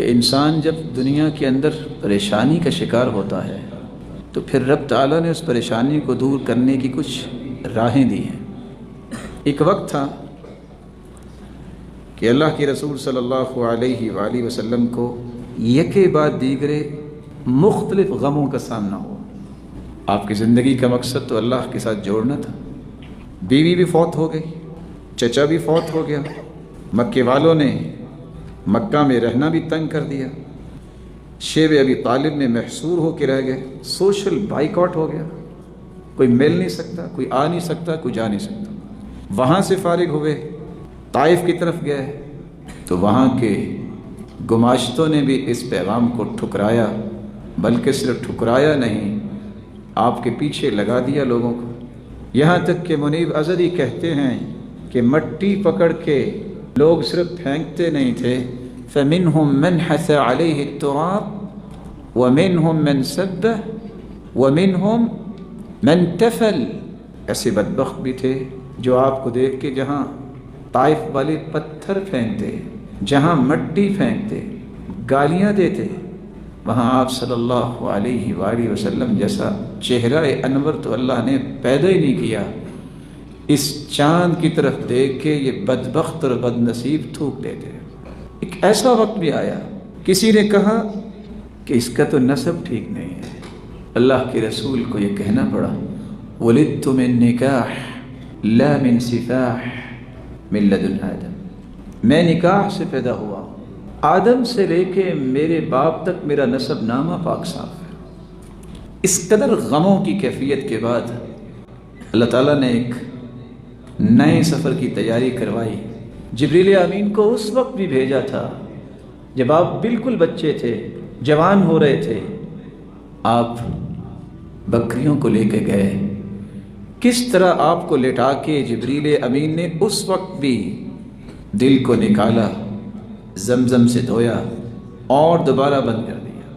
کہ انسان جب دنیا کے اندر پریشانی کا شکار ہوتا ہے تو پھر رب تعالیٰ نے اس پریشانی کو دور کرنے کی کچھ راہیں دی ہیں۔ ایک وقت تھا کہ اللہ کے رسول صلی اللہ علیہ وآلہ وسلم کو یکے بعد دیگرے مختلف غموں کا سامنا ہوا۔ آپ کی زندگی کا مقصد تو اللہ کے ساتھ جوڑنا تھا۔ بیوی بھی فوت ہو گئی، چچا بھی فوت ہو گیا، مکے والوں نے مکہ میں رہنا بھی تنگ کر دیا، شیب ابی طالب میں محصور ہو کے رہ گئے، سوشل بائیکاٹ ہو گیا، کوئی مل نہیں سکتا، کوئی آ نہیں سکتا، کوئی جا نہیں سکتا۔ وہاں سے فارغ ہوئے، طائف کی طرف گئے تو وہاں کے گماشتوں نے بھی اس پیغام کو ٹھکرایا، بلکہ صرف ٹھکرایا نہیں، آپ کے پیچھے لگا دیا لوگوں کو، یہاں تک کہ منیب ازدی کہتے ہیں کہ مٹی پکڑ کے لوگ صرف پھینکتے نہیں تھے، فَمِنْهُمْ مَنْ حَثَ عَلَيْهِ التُّرَابِ وَمِنْهُمْ مَنْ سَبَّهُ وَمِنْهُمْ مَنْ تَفَلَ۔ ایسے بدبخت بھی تھے جو آپ کو دیکھ کے جہاں طائف والے پتھر پھینکتے، جہاں مٹی پھینکتے، گالیاں دیتے، وہاں آپ صلی اللہ علیہ وآلہ وسلم جیسا چہرہ انور تو اللہ نے پیدا ہی نہیں کیا۔ اس چاند کی طرف دیکھ کے یہ بدبخت اور بد نصیب تھوک دیتے۔ ایک ایسا وقت بھی آیا، کسی نے کہا کہ اس کا تو نسب ٹھیک نہیں ہے، اللہ کے رسول کو یہ کہنا پڑا، وَلِدْتُ مِن نِكَاحٍ لَا مِن سِفَاحٍ مِن لَدُنْ آدم، میں نکاح سے پیدا ہوا، آدم سے لے کے میرے باپ تک میرا نسب نامہ پاک صاف ہے۔ اس قدر غموں کی کیفیت کے بعد اللہ تعالیٰ نے ایک نئے سفر کی تیاری کروائی۔ جبریل امین کو اس وقت بھی بھیجا تھا جب آپ بالکل بچے تھے، جوان ہو رہے تھے، آپ بکریوں کو لے کے گئے، کس طرح آپ کو لٹا کے جبریل امین نے اس وقت بھی دل کو نکالا، زمزم سے دھویا اور دوبارہ بند کر دیا۔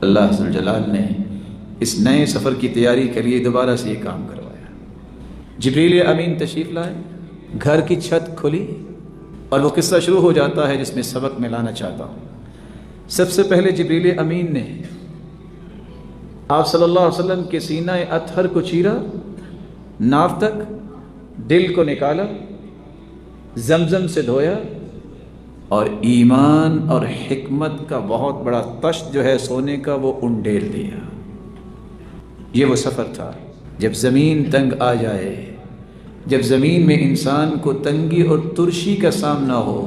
اللہ ذوالجلال نے اس نئے سفر کی تیاری کے لیے دوبارہ سے یہ کام کروایا۔ جبریل امین تشریف لائے، گھر کی چھت کھلی اور وہ قصہ شروع ہو جاتا ہے جس میں سبق میں لانا چاہتا ہوں۔ سب سے پہلے جبریل امین نے آپ صلی اللہ علیہ وسلم کے سینہ اطہر کو چیرا، ناف تک، دل کو نکالا، زمزم سے دھویا اور ایمان اور حکمت کا بہت بڑا تشت جو ہے سونے کا وہ انڈیل دیا۔ یہ وہ سفر تھا جب زمین تنگ آ جائے، جب زمین میں انسان کو تنگی اور ترشی کا سامنا ہو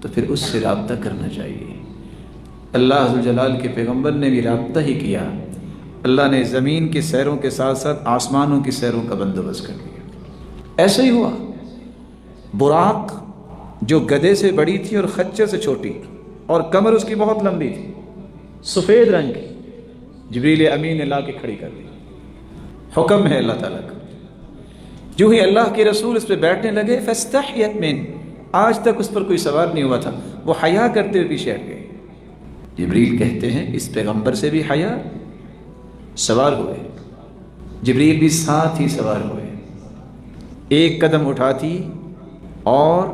تو پھر اس سے رابطہ کرنا چاہیے۔ اللہ ذوالجلال کے پیغمبر نے بھی رابطہ ہی کیا۔ اللہ نے زمین کی سیروں کے ساتھ ساتھ آسمانوں کی سیروں کا بندوبست کر دیا۔ ایسا ہی ہوا، براق جو گدھے سے بڑی تھی اور خچر سے چھوٹی اور کمر اس کی بہت لمبی تھی، سفید رنگ کی، جبریل امین نے لا کے کھڑی کر دی۔ حکم ہے اللہ تعالیٰ کا، جو ہی اللہ کے رسول اس پہ بیٹھنے لگے، فاستحیت من، آج تک اس پر کوئی سوار نہیں ہوا تھا، وہ حیا کرتے ہوئے پیچھے ہٹ گئے۔ جبریل کہتے ہیں اس پیغمبر سے بھی حیا، سوار ہوئے، جبریل بھی ساتھ ہی سوار ہوئے، ایک قدم اٹھاتی اور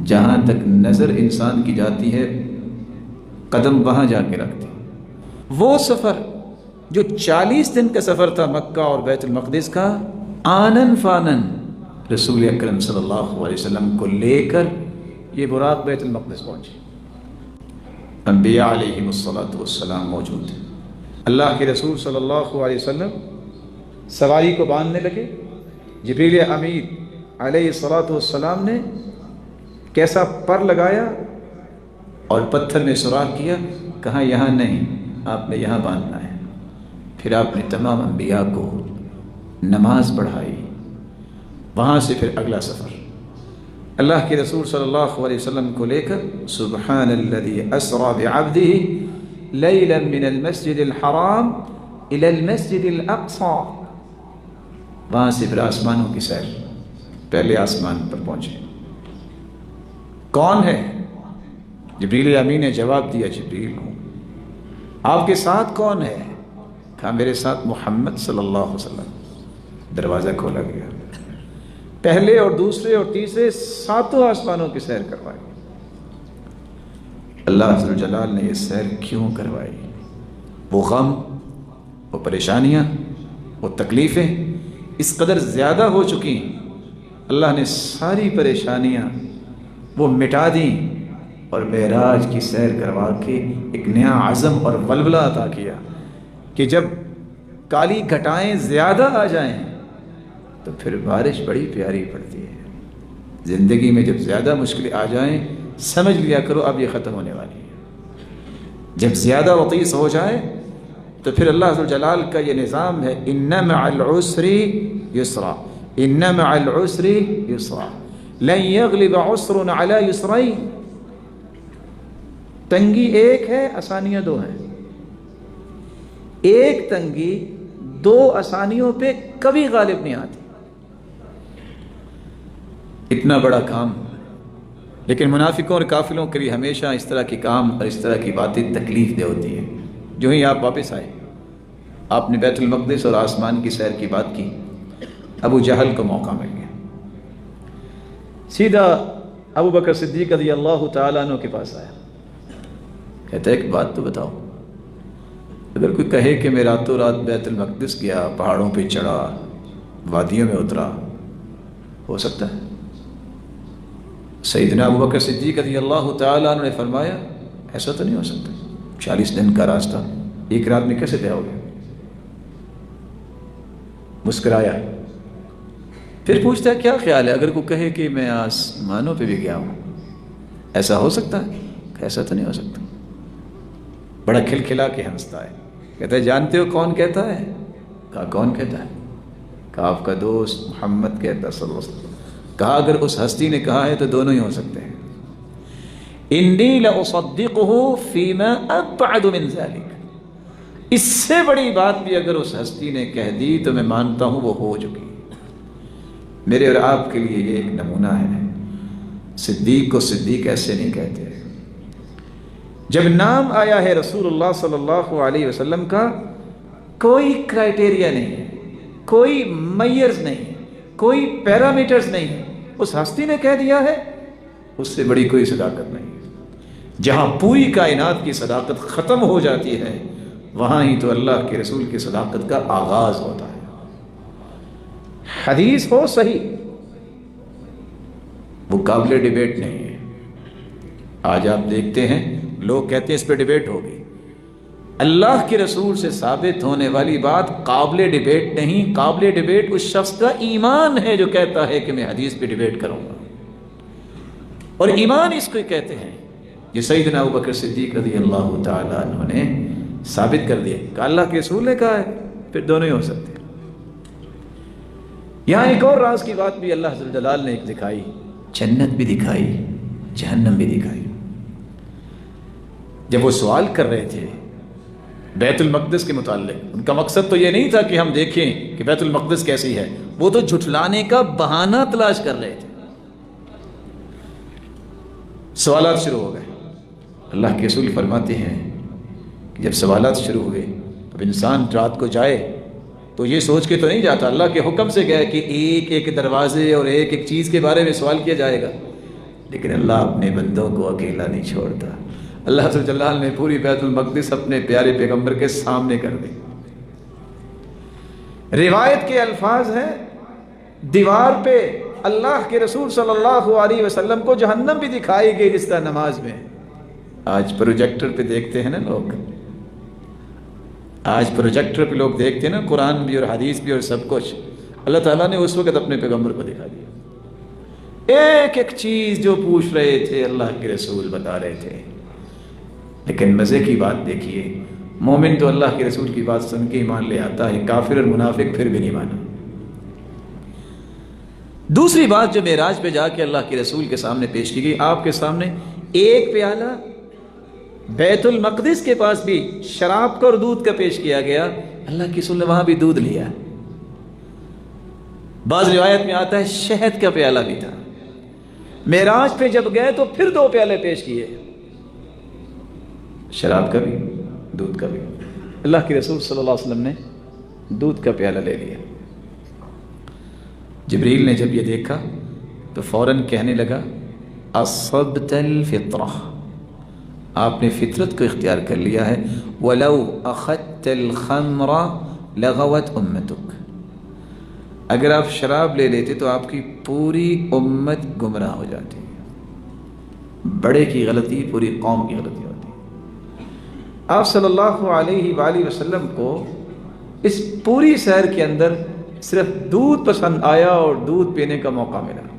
جہاں تک نظر انسان کی جاتی ہے قدم وہاں جا کے رکھتی۔ وہ سفر جو 40 دن کا سفر تھا مکہ اور بیت المقدس کا، آنن فانن رسول اکرم صلی اللہ علیہ وسلم کو لے کر یہ براق بیت المقدس پہنچے۔ انبیاء علیہم السلام موجود تھے۔ اللہ کے رسول صلی اللہ علیہ وسلم سواری کو باندھنے لگے۔ جبریل امین علیہ السلام نے کیسا پر لگایا اور پتھر میں سوراخ کیا، کہا یہاں نہیں، آپ نے یہاں باندھنا ہے۔ پھر آپ نے تمام انبیاء کو نماز پڑھائی۔ وہاں سے پھر اگلا سفر اللہ کے رسول صلی اللہ علیہ وسلم کو لے کر، سبحان الذی اسری بعبدہ لیلا من المسجد الحرام الی المسجد الاقصی۔ وہاں سے پھر آسمانوں کی سیر، پہلے آسمان پر پہنچے۔ کون ہے؟ جبریل امین نے جواب دیا، جبریل ہوں۔ آپ کے ساتھ کون ہے؟ کہا میرے ساتھ محمد صلی اللہ علیہ وسلم۔ دروازہ کھولا گیا، پہلے اور دوسرے اور تیسرے 7 آسمانوں کی سیر کروائے۔ اللہ عز و جلال نے یہ سیر کیوں کروائی؟ وہ غم، وہ پریشانیاں، وہ تکلیفیں اس قدر زیادہ ہو چکی، اللہ نے ساری پریشانیاں وہ مٹا دیں اور معراج کی سیر کروا کے ایک نیا عزم اور ولولہ عطا کیا کہ جب کالی گھٹائیں زیادہ آ جائیں تو پھر بارش بڑی پیاری پڑتی ہے۔ زندگی میں جب زیادہ مشکلیں آ جائیں سمجھ لیا کرو اب یہ ختم ہونے والی ہے۔ جب زیادہ وطیس ہو جائے تو پھر اللہ عز و جلال کا یہ نظام ہے، ان مع العسر یسرا، ان مع العسر یسرا، لن یغلب عسر علی یسرین۔ تنگی ایک ہے، آسانیاں دو ہیں۔ ایک تنگی دو آسانیوں پہ کبھی غالب نہیں آتی۔ اتنا بڑا کام، لیکن منافقوں اور کافروں کے لیے ہمیشہ اس طرح کے کام اور اس طرح کی باتیں تکلیف دہ ہوتی ہیں۔ جو ہی آپ واپس آئے، آپ نے بیت المقدس اور آسمان کی سیر کی بات کی، ابو جہل کو موقع مل گیا، سیدھا ابو بکر صدیق رضی اللہ تعالیٰ عنہ کے پاس آیا، کہتا ہے ایک بات تو بتاؤ، اگر کوئی کہے کہ میں راتوں رات بیت المقدس گیا، پہاڑوں پہ چڑھا، وادیوں میں اترا، ہو سکتا ہے؟ سیدنا ابو بکر صدیق رضی اللہ تعالیٰ عنہ نے فرمایا ایسا تو نہیں ہو سکتا، 40 دن کا راستہ ایک رات میں کیسے طے ہو گیا؟ مسکرایا، پھر پوچھتا ہے کیا خیال ہے اگر کوئی کہے کہ میں آسمانوں پہ بھی گیا ہوں، ایسا ہو سکتا ہے؟ ایسا تو نہیں ہو سکتا۔ بڑا کھلکھلا کے ہنستا ہے، کہتا ہے جانتے ہو کون کہتا ہے؟ کہا کون کہتا ہے؟ کہا آپ کا دوست محمد کہتا صلی اللہ علیہ وسلم۔ کہا اگر اس ہستی نے کہا ہے تو دونوں ہی ہو سکتے ہیں۔ انی لاصدقہ فیما ابعد من ذلک، اس سے بڑی بات بھی اگر اس ہستی نے کہہ دی تو میں مانتا ہوں وہ ہو چکی۔ میرے اور آپ کے لیے یہ ایک نمونہ ہے، صدیق کو صدیق ایسے نہیں کہتے۔ جب نام آیا ہے رسول اللہ صلی اللہ علیہ وسلم کا، کوئی کرائٹیریا نہیں ہے، کوئی میئرز نہیں، کوئی پیرامیٹرز نہیں ہے، اس ہستی نے کہہ دیا ہے، اس سے بڑی کوئی صداقت نہیں ہے۔ جہاں پوری کائنات کی صداقت ختم ہو جاتی ہے وہاں ہی تو اللہ کے رسول کی صداقت کا آغاز ہوتا ہے۔ حدیث ہو صحیح، وہ قابل ڈیبیٹ نہیں ہے۔ آج آپ دیکھتے ہیں لوگ کہتے ہیں اس پہ ڈیبیٹ ہوگی، اللہ کے رسول سے ثابت ہونے والی بات قابل ڈیبیٹ نہیں، قابل ڈیبیٹ اس شخص کا ایمان ہے جو کہتا ہے کہ میں حدیث پہ ڈیبیٹ کروں گا، اور ایمان اس کو کہتے ہیں۔ یہ سیدنا ابو بکر صدیق رضی اللہ تعالیٰ عنہ نے ثابت کر دیا کہ اللہ کے رسول نے کہا ہے، پھر دونوں ہی ہو سکتے ہیں۔ یہاں ایک اور راز کی بات بھی اللہ جل جلال نے ایک دکھائی، جنت بھی دکھائی، جہنم بھی دکھائی۔ جب وہ سوال کر رہے تھے بیت المقدس کے متعلق، ان کا مقصد تو یہ نہیں تھا کہ ہم دیکھیں کہ بیت المقدس کیسی ہے، وہ تو جھٹلانے کا بہانہ تلاش کر رہے تھے۔ سوالات شروع ہو گئے، اللہ کے رسول فرماتے ہیں کہ جب سوالات شروع ہوئے تو انسان رات کو جائے تو یہ سوچ کے تو نہیں جاتا، اللہ کے حکم سے گئے کہ ایک ایک دروازے اور ایک ایک چیز کے بارے میں سوال کیا جائے گا، لیکن اللہ اپنے بندوں کو اکیلا نہیں چھوڑتا۔ اللہ عز و جلال نے پوری بیت المقدس اپنے پیارے پیغمبر کے سامنے کر دی۔ روایت کے الفاظ ہیں، دیوار پہ اللہ کے رسول صلی اللہ علیہ وسلم کو جہنم بھی دکھائی گئی جس طرح نماز میں۔ آج پروجیکٹر پہ دیکھتے ہیں نا لوگ، آج پروجیکٹر پہ لوگ دیکھتے ہیں نا قرآن بھی اور حدیث بھی اور سب کچھ، اللہ تعالیٰ نے اس وقت اپنے پیغمبر کو دکھا دیا۔ ایک ایک چیز جو پوچھ رہے تھے اللہ کے رسول بتا رہے تھے۔ لیکن مزے کی بات دیکھیے، مومن تو اللہ کے رسول کی بات سن کے ایمان لے آتا ہے، کافر اور منافق پھر بھی نہیں مانا۔ دوسری بات جو معراج پہ جا کے اللہ کے رسول کے سامنے پیش کی گئی، آپ کے سامنے ایک پیالہ بیت المقدس کے پاس بھی شراب کا اور دودھ کا پیش کیا گیا، اللہ کے رسول نے وہاں بھی دودھ لیا۔ بعض روایت میں آتا ہے شہد کا پیالہ بھی تھا۔ معراج پہ جب گئے تو پھر 2 پیالے پیش کیے، شراب کا بھی دودھ کا بھی۔ اللہ کے رسول صلی اللہ علیہ وسلم نے دودھ کا پیالہ لے لیا۔ جبریل نے جب یہ دیکھا تو فوراً کہنے لگا اصبت الفطرہ، آپ نے فطرت کو اختیار کر لیا ہے. وَلَوْ أَخَذْتَ الْخَمْرَ لَغَوَتْ أُمَّتُكَ. اگر آپ شراب لے لیتے تو آپ کی پوری امت گمراہ ہو جاتی. بڑے کی غلطی پوری قوم کی غلطی ہوتی. آپ صلی اللہ علیہ وآلہ وسلم کو اس پوری سیر کے اندر صرف دودھ پسند آیا اور دودھ پینے کا موقع ملا.